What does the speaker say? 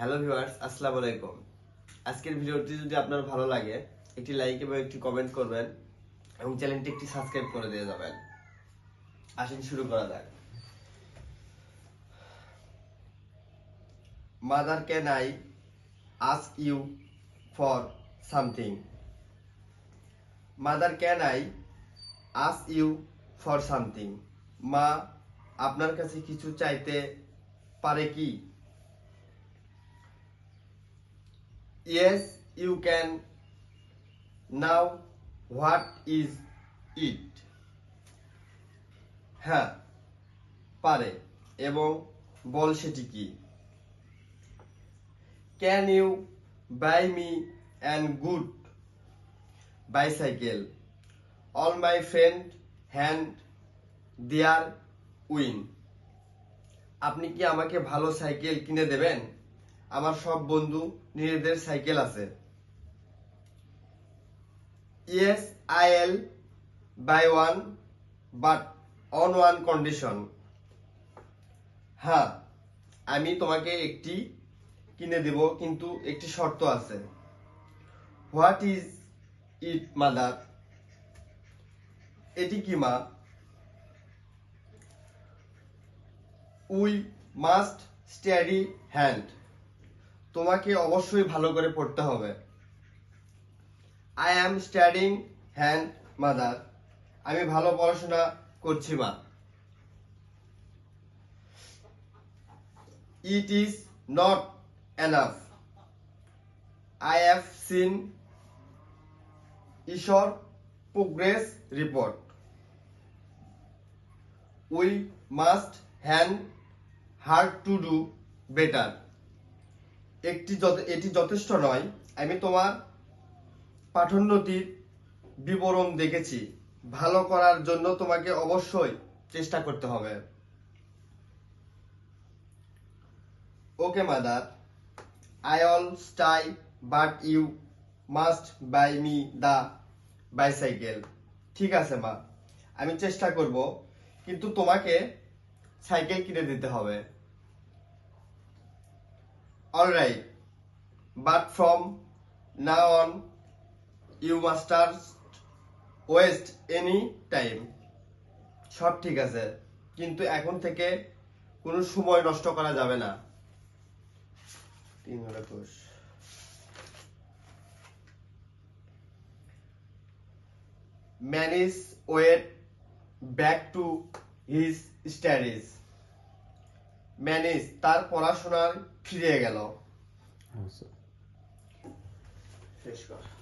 Hello viewers, আসসালামু আলাইকুম। আজকের ভিডিওটি যদি আপনার ভালো লাগে একটি লাইক এবং একটি কমেন্ট করবেন এবং চ্যানেলটি একটি সাবস্ক্রাইব করে দিয়ে যাবেন। আসেন শুরু করা যাক। Mother can I ask you for something? Mother can I ask you for something? মা, আপনার কাছে কিছু চাইতে পারে কি? Yes you can. Now what is it? হ্যাঁ, পারে, এবং বল সেটি কি? Can you buy me an good bicycle? All my friend হ্যান্ড দেয়ার উইন। আপনি কি আমাকে ভালো সাইকেল কিনে দেবেন? আমার সব বন্ধু নিজেদের সাইকেল আছে। Yes I'll buy one, but on one condition. হ্যাঁ, আমি তোমাকে একটি কিনে দেব, কিন্তু একটি শর্ত আছে। What is it mother? এটি কি মা? We must study hard. তোমাকে অবশ্যই ভালো করে পড়তে হবে। I am studying hard mother. আমি ভালো পড়াশোনা করছি মা। It is not enough. I have seen ঈশ্বর progress report. We must hand her to do better. এটি যথেষ্ট নয়। আমি তোমার পাঠোন্নতির বিবরণ দেখেছি। ভালো করার জন্য তোমাকে অবশ্যই চেষ্টা করতে হবে। ওকে মাদার, আই অল স্টাই, but you must buy me the bicycle. ঠিক আছে মা, আমি চেষ্টা করব, কিন্তু তোমাকে সাইকেল কিনে দিতে হবে। Alright, but from now on you mustn't waste any time. সব ঠিক আছে, কিন্তু এখন থেকে কোনো সময় নষ্ট করা যাবে না। 3 Man is went back to his studies. ম্যানিস তার পড়াশোনায় ফিরে গেল। শেষ কর।